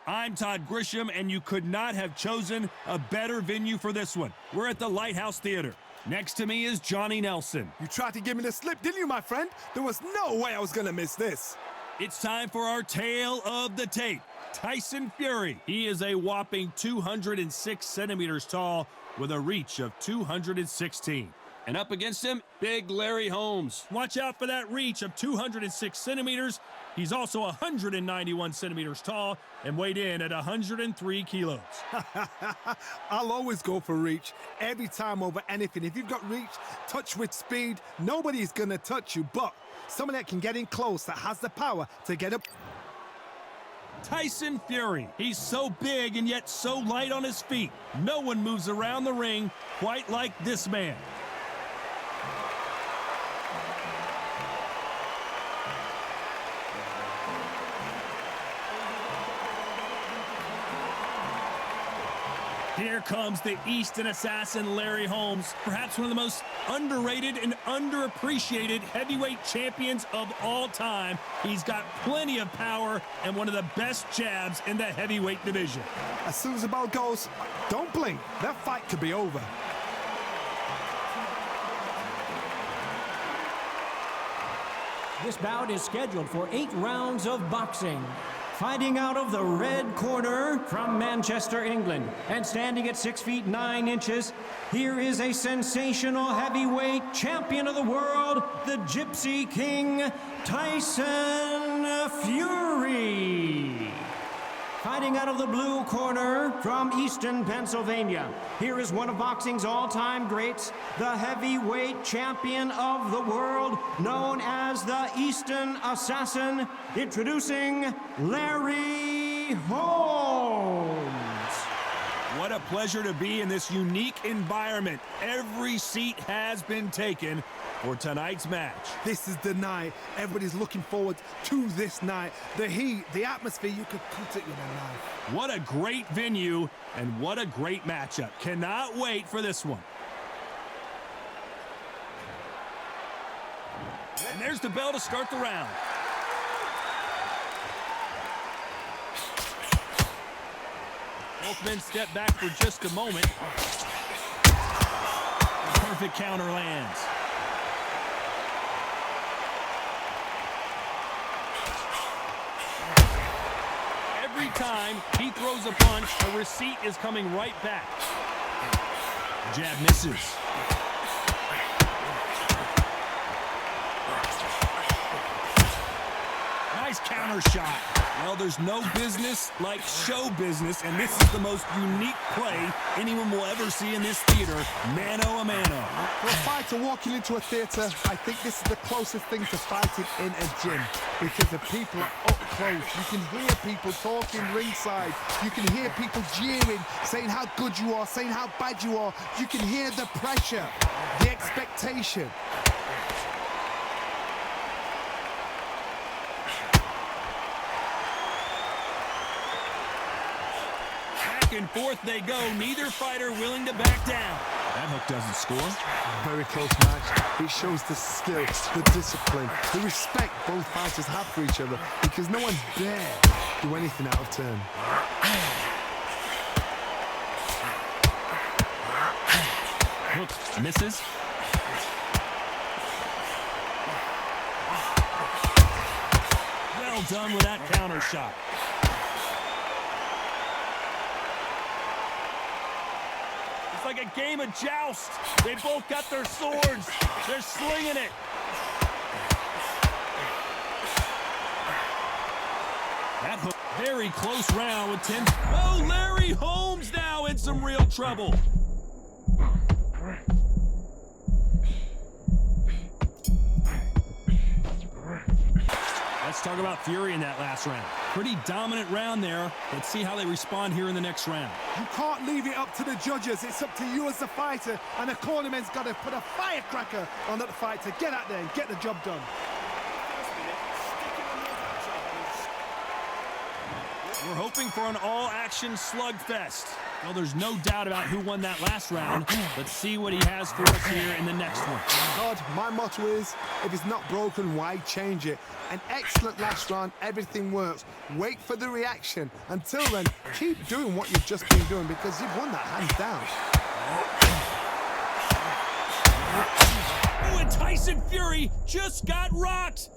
I'm Todd Grisham, and you could not have chosen a better venue for this one. We're at the Lighthouse Theater. Next to me is Johnny Nelson. You tried to give me the slip, didn't you, my friend? There was no way I was going to miss this. It's time for our tale of the tape. Tyson Fury. He is a whopping 206 centimeters tall with a reach of 216. And up against him, big Larry Holmes. Watch out for that reach of 206 centimeters. He's also 191 centimeters tall and weighed in at 103 kilos. I'll always go for reach every time over anything. If you've got reach, touch with speed, nobody's going to touch you. But someone that can get in close, that has the power to get up. Tyson Fury. He's so big and yet so light on his feet. No one moves around the ring quite like this man. Here comes the Eastern assassin, Larry Holmes, perhaps one of the most underrated and underappreciated heavyweight champions of all time. He's got plenty of power and one of the best jabs in the heavyweight division. As soon as the bell goes, don't blink. That fight could be over. This bout is scheduled for 8 rounds of boxing. Fighting out of the red corner from Manchester, England, and standing at 6 feet 9 inches, here is a sensational heavyweight champion of the world, the Gypsy King, Tyson Fury. Fighting out of the blue corner from Easton, Pennsylvania, here is one of boxing's all-time greats, the heavyweight champion of the world, known as the Eastern Assassin, introducing Larry Holmes. What a pleasure to be in this unique environment. Every seat has been taken for tonight's match. This is the night. Everybody's looking forward to this night. The heat, the atmosphere, you could cut it with a knife. What a great venue and what a great matchup. Cannot wait for this one. And there's the bell to start the round. Both men step back for just a moment. The perfect counter lands. Every time he throws a punch, a receipt is coming right back. Jab misses. Nice counter shot. Well, there's no business like show business, and this is the most unique play anyone will ever see in this theater, mano a mano. For a fighter walking into a theater, I think this is the closest thing to fighting in a gym, because the people are up close. You can hear people talking ringside. You can hear people jeering, saying how good you are, saying how bad you are. You can hear the pressure, the expectation. Back and forth they go, neither fighter willing to back down. That hook doesn't score. Very close match. It shows the skill, the discipline, the respect both fighters have for each other, because no one's dare do anything out of turn. Hook misses. Well done with that counter shot. It's like a game of joust. They both got their swords. They're slinging it. That hook, very close round with 10. Oh, Larry Holmes now in some real trouble. Let's talk about Fury in that last round. Pretty dominant round there. Let's see how they respond here in the next round. You can't leave it up to the judges. It's up to you as the fighter, and the cornerman's got to put a firecracker on that fight to get out there and get the job done. We're hoping for an all-action slugfest. Well, there's no doubt about who won that last round. Let's see what he has for us here in the next one. God, my motto is, if it's not broken, why change it? An excellent last round, everything works. Wait for the reaction. Until then, keep doing what you've just been doing because you've won that hands down. Oh, and Tyson Fury just got rocked.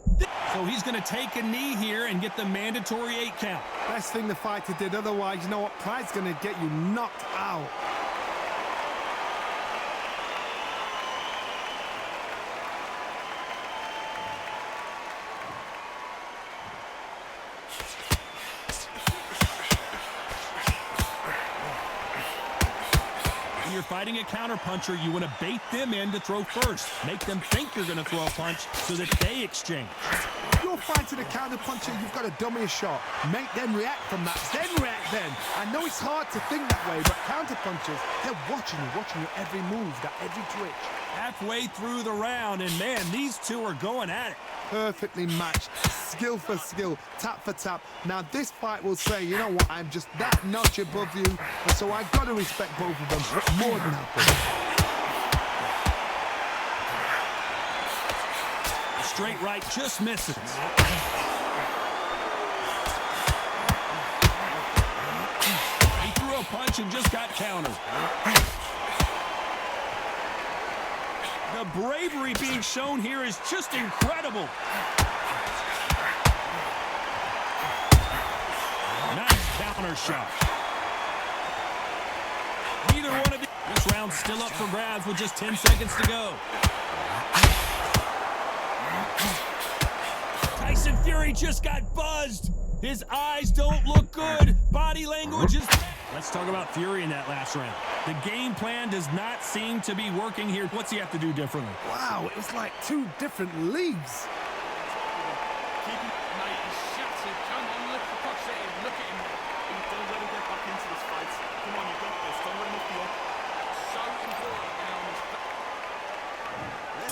So he's going to take a knee here and get the mandatory 8 count. Best thing the fighter did, otherwise, you know what? Pride's going to get you knocked out. When you're fighting a counterpuncher, you want to bait them in to throw first. Make them think you're going to throw a punch so that they exchange. You're fighting a counterpuncher, you've got to dummy a shot. Make them react from that, then react then. I know it's hard to think that way, but counterpunchers, they're watching you every move, that every twitch. Halfway through the round, and man, these two are going at it. Perfectly matched, skill for skill, tap for tap. Now this fight will say, you know what, I'm just that notch above you, and so I've got to respect both of them more than happy. Straight right just misses. He threw a punch and just got countered. The bravery being shown here is just incredible. Nice counter shot. Neither one of these. This round's still up for grabs with just 10 seconds to go. Tyson Fury just got buzzed. His eyes don't look good. Body language is... Let's talk about Fury in that last round. The game plan does not seem to be working here. What's he have to do differently? Wow, it was like 2 different leagues. Keep him, mate, he's shattered. Come on, look at him. Look at him. Don't let him get back into this fight. Come on, you got this. Don't let him off the up. So important now on his back.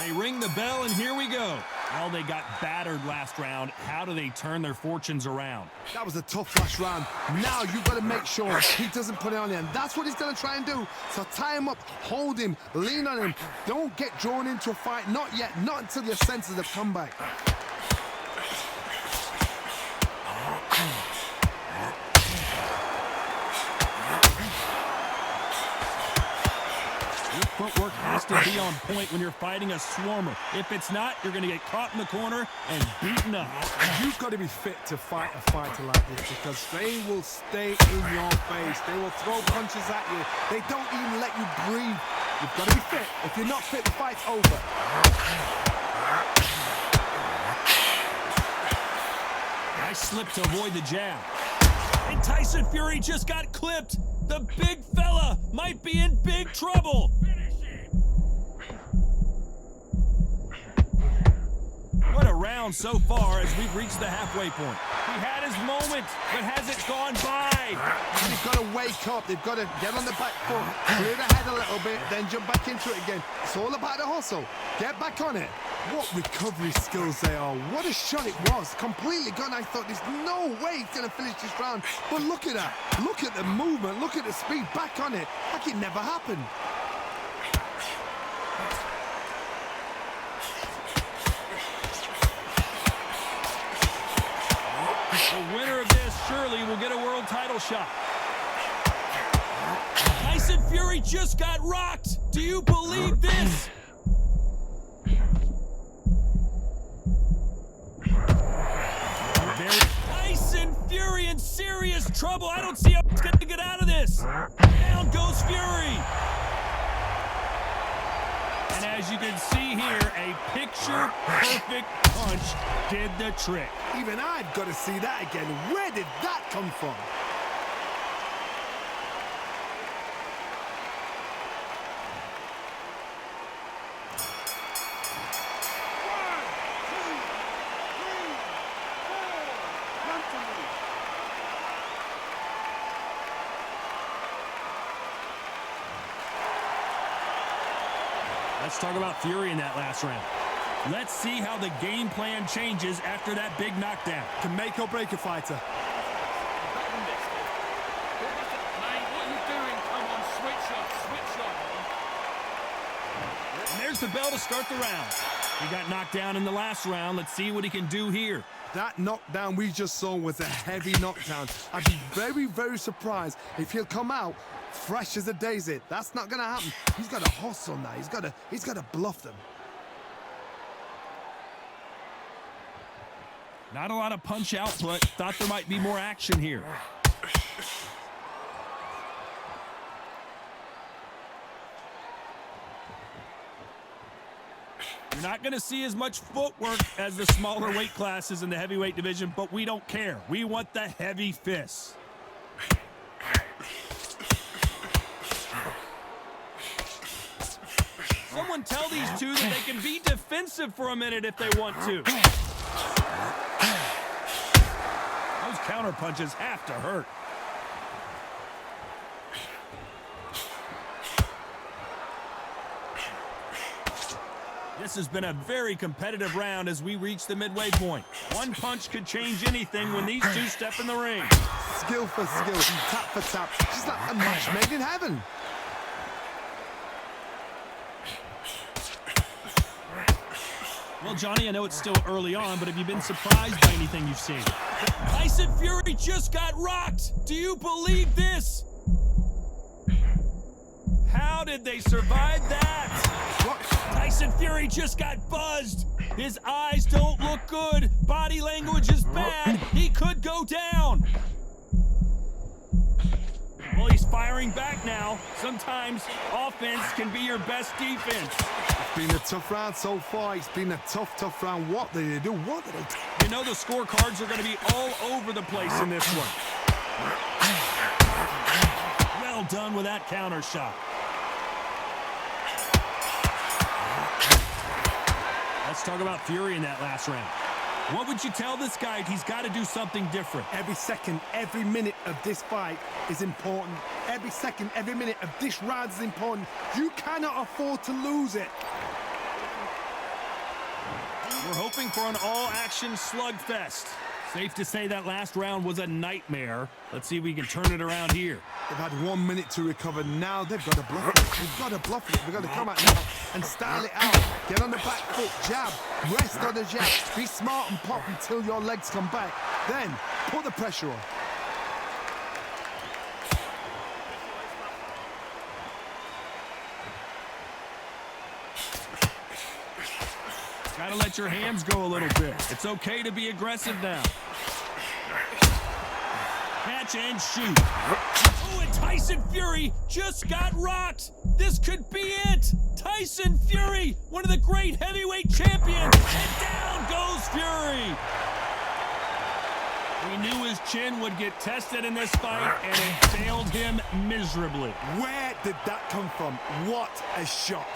They ring the bell, and here we go. Well, they got battered last round. How do they turn their fortunes around? That was a tough last round. Now you've got to make sure he doesn't put it on him. That's what he's going to try and do. So tie him up, hold him, lean on him. Don't get drawn into a fight. Not yet. Not until your senses have come back. Your footwork has to be on point when you're fighting a swarmer. If it's not, you're going to get caught in the corner and beaten up. You've got to be fit to fight a fighter like this because they will stay in your face. They will throw punches at you. They don't even let you breathe. You've got to be fit. If you're not fit, the fight's over. Nice slip to avoid the jab. And Tyson Fury just got clipped. The big fella might be in big trouble. What a round so far as we've reached the halfway point. He had his moment, but has it gone by? They've got to wake up. They've got to get on the back foot, clear the head a little bit, then jump back into it again. It's all about the hustle. Get back on it. What recovery skills they are. What a shot it was. Completely gone. I thought there's no way he's going to finish this round. But look at that. Look at the movement. Look at the speed. Back on it. Like it never happened. The winner of this surely will get a world title shot. Tyson Fury just got rocked. Do you believe this? Tyson Fury in serious trouble. I don't see how he's going to get out of this. Down goes Fury. And as you can see here, a picture-perfect punch did the trick. Even I've got to see that again. Where did that come from? Let's talk about Fury in that last round. Let's see how the game plan changes after that big knockdown. Can make or break a fighter. Better than this, kid. Mate, what are you doing? rings the bell to start the round. He got knocked down in the last round. Let's see what he can do here. That knockdown we just saw was a heavy knockdown. I'd be very, very surprised if he'll come out fresh as a daisy. That's not going to happen. He's got to hustle now. He's got to bluff them. Not a lot of punch output. Thought there might be more action here. You're not going to see as much footwork as the smaller weight classes in the heavyweight division, but we don't care. We want the heavy fists. Someone tell these two that they can be defensive for a minute if they want to. Those counter punches have to hurt. This has been a very competitive round as we reach the midway point. One punch could change anything when these two step in the ring. Skill for skill, tap for tap, just like a match made in heaven. Well, Johnny, I know it's still early on, but have you been surprised by anything you've seen? Tyson Fury just got rocked. Do you believe this? How did they survive that? What? Tyson Fury just got buzzed. His eyes don't look good. Body language is bad. He could go down. Well, he's firing back now. Sometimes offense can be your best defense. It's been a tough round so far. It's been a tough round. What did they do? What did they do? You know the scorecards are going to be all over the place in this one. Well done with that counter shot. Let's talk about Fury in that last round. What would you tell this guy? He's got to do something different. Every second, every minute of this fight is important. Every second, every minute of this round is important. You cannot afford to lose it. We're hoping for an all-action slugfest. Safe to say that last round was a nightmare. Let's see if we can turn it around here. They've had 1 minute to recover. Now they've got to bluff it. They've got to bluff it. They've got to come out now and style it out. Get on the back foot, jab, rest on the jab. Be smart and pop until your legs come back. Then put the pressure on. Gotta let your hands go a little bit. It's okay to be aggressive now. Catch and shoot. Oh, and Tyson Fury just got rocked. This could be it. Tyson Fury, one of the great heavyweight champions. And down goes Fury. We knew his chin would get tested in this fight, and it failed him miserably. Where did that come from? What a shot.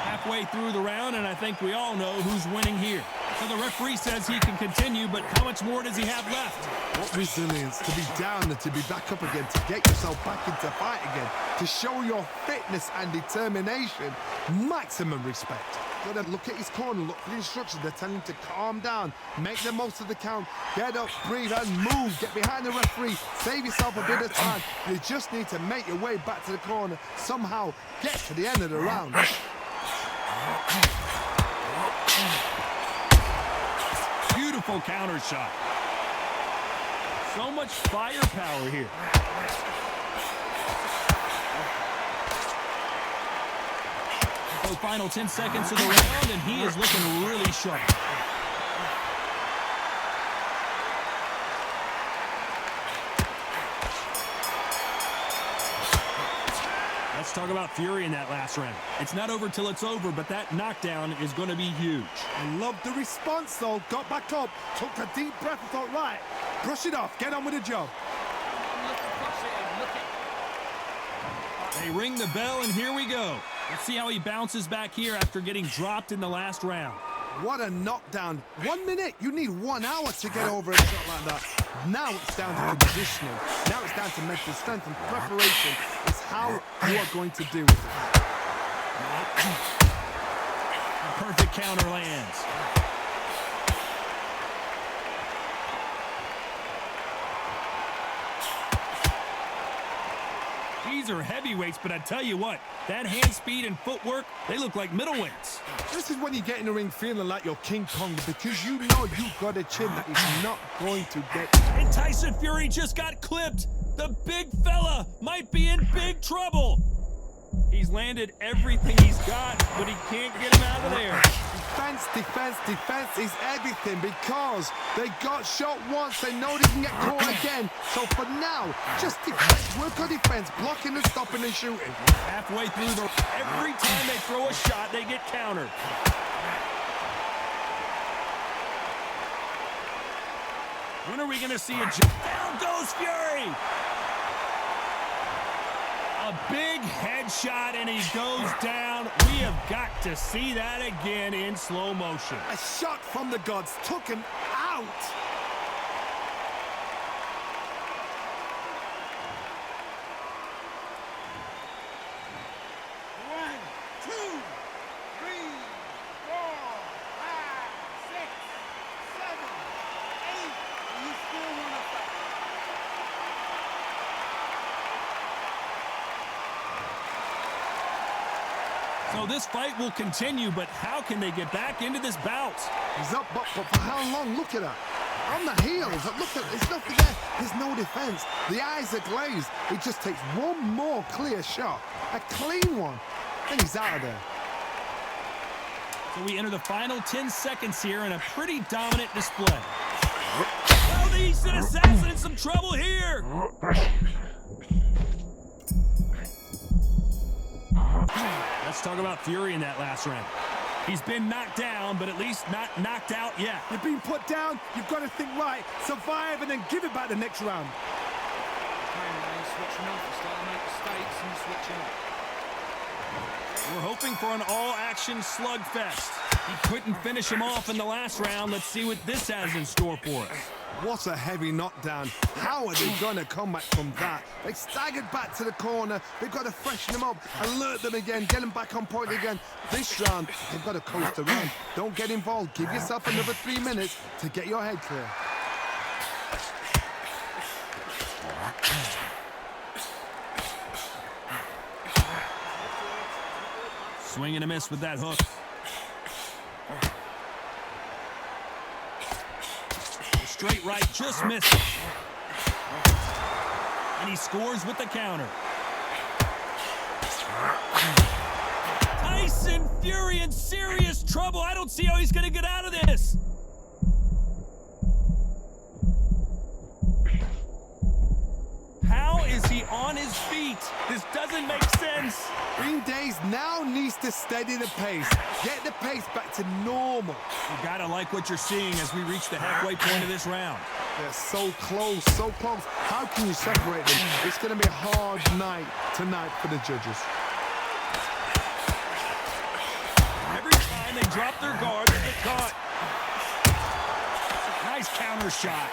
Halfway through the round, and I think we all know who's winning here. So the referee says he can continue, but how much more does he have left? What resilience to be down and to be back up again, to get yourself back into fight again, to show your fitness and determination. Maximum respect. Got to look at his corner, look for the instructions. They're telling him to calm down, make the most of the count, get up, breathe, and move. Get behind the referee, save yourself a bit of time. You just need to make your way back to the corner, somehow get to the end of the round. Beautiful counter shot. So much firepower here. So final 10 seconds of the round, and he is looking really sharp. Let's talk about Fury in that last round. It's not over till it's over, but that knockdown is going to be huge. I love the response, though. Got back up, took a deep breath and thought, right, brush it off, get on with the job. They ring the bell, and here we go. Let's see how he bounces back here after getting dropped in the last round. What a knockdown. 1 minute. You need 1 hour to get over a shot like that. Now it's down to conditioning. Now it's down to mental strength and preparation. It's how you are going to do it. A perfect counter lands. These are heavyweights, but I tell you what, that hand speed and footwork, they look like middleweights. This is when you get in the ring feeling like you're King Kong, because you know you've got a chin that is not going to get. And Tyson Fury just got clipped. The big fella might be in big trouble. He's landed everything he's got, but he can't get him out of there. Defense, defense, defense is everything, because they got shot once. They know they can get caught again. So for now, just defense, work on defense, blocking and stopping and shooting. Halfway through every time they throw a shot, they get countered. When are we going to see a jump? Down goes Fury! A big headshot, and he goes down. We have got to see that again in slow motion. A shot from the gods took him out. So this fight will continue, but how can they get back into this bout? He's up, but for how long? Look at that. On the heels, look at, there's nothing there. There's no defense. The eyes are glazed. It just takes one more clear shot. A clean one. Then he's out of there. So we enter the final 10 seconds here in a pretty dominant display. Oh, the Eastern Assassin in some trouble here. Let's talk about Fury in that last round. He's been knocked down, but at least not knocked out yet. You've been put down, you've got to think right, survive, and then give it back the next round. Switching off, he's starting to make mistakes and switching off. We're hoping for an all-action slugfest. He couldn't finish him off in the last round. Let's see what this has in store for us. What a heavy knockdown. How are they going to come back from that? They staggered back to the corner. They've got to freshen them up, alert them again, get them back on point again. This round, they've got to coast around. Don't get involved. Give yourself another 3 minutes to get your head clear. Swing and a miss with that hook. Straight right, just missed it. And he scores with the counter. Tyson Fury in serious trouble. I don't see how he's going to get out of this. How is he on his feet? This doesn't make sense. Green Days now needs to steady the pace. Get the pace back to normal. You gotta like what you're seeing as we reach the halfway point of this round. They're so close, so close. How can you separate them? It's going to be a hard night tonight for the judges. Every time they drop their guard, they get caught. Nice counter shot.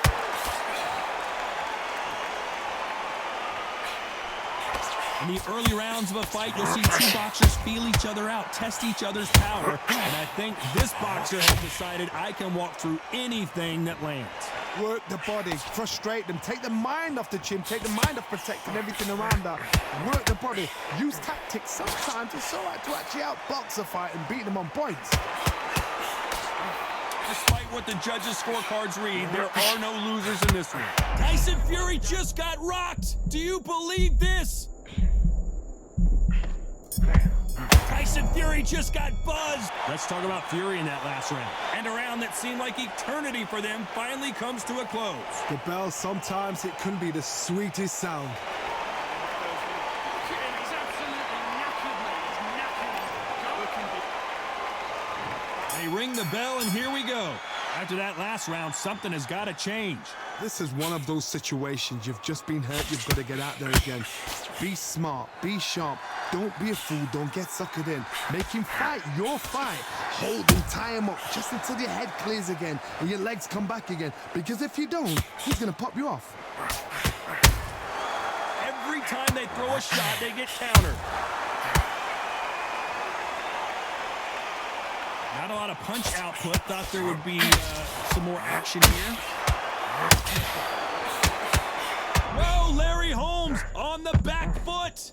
In the early rounds of a fight, you'll see two boxers feel each other out, test each other's power. And I think this boxer has decided I can walk through anything that lands. Work the body, frustrate them, take the mind off the chin, take the mind off protecting everything around that. Work the body, use tactics. Sometimes it's all right to actually outbox a fight and beat them on points. Despite what the judges' scorecards read, there are no losers in this one. Tyson Fury just got rocked. Do you believe this? Tyson Fury just got buzzed. Let's talk about Fury in that last round. And a round that seemed like eternity for them finally comes to a close. The bell, sometimes it can be the sweetest sound. He's absolutely knackered, mate. He's knackered. They ring the bell, and here we go. After that last round, something has got to change. This is one of those situations. You've just been hurt. You've got to get out there again. Be smart. Be sharp. Don't be a fool. Don't get suckered in. Make him fight your fight. Hold him, tie him up just until your head clears again and your legs come back again. Because if you don't, he's going to pop you off. Every time they throw a shot, they get countered. Not a lot of punch output. Thought there would be some more action here. Whoa, Larry Holmes on the back foot.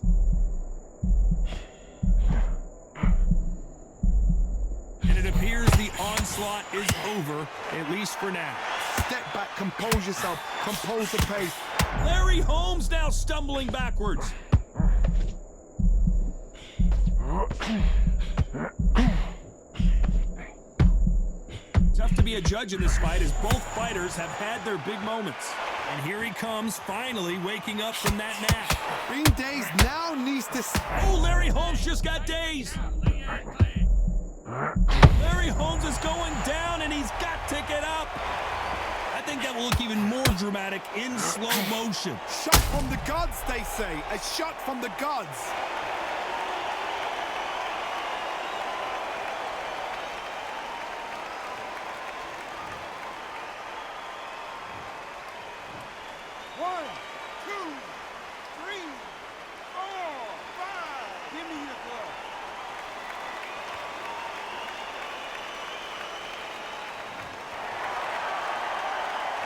And it appears the onslaught is over, at least for now. Step back, compose yourself, compose the pace. Larry Holmes now stumbling backwards. Tough to be a judge in this fight as both fighters have had their big moments. And here he comes, finally waking up from that nap. Being dazed now needs to... Oh, Larry Holmes just got dazed. Larry Holmes is going down and he's got to get up. I think that will look even more dramatic in slow motion. Shot from the gods, they say. A shot from the gods. One, two, three, four, five. Give me your glove.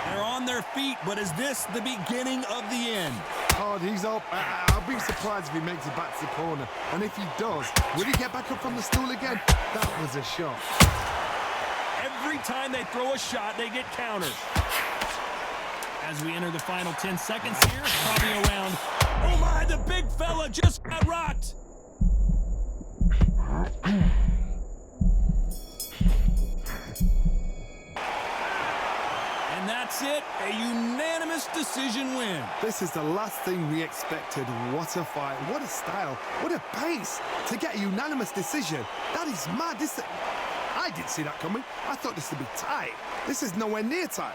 They're on their feet, but is this the beginning of the end? Oh, he's up. I'll be surprised if he makes it back to the corner. And if he does, will he get back up from the stool again? That was a shot. Every time they throw a shot, they get countered. As we enter the final 10 seconds here, probably around... Oh my, the big fella just got rocked! And that's it, a unanimous decision win. This is the last thing we expected. What a fight, what a style, what a pace to get a unanimous decision. That is mad. I didn't see that coming. I thought this would be tight. This is nowhere near tight.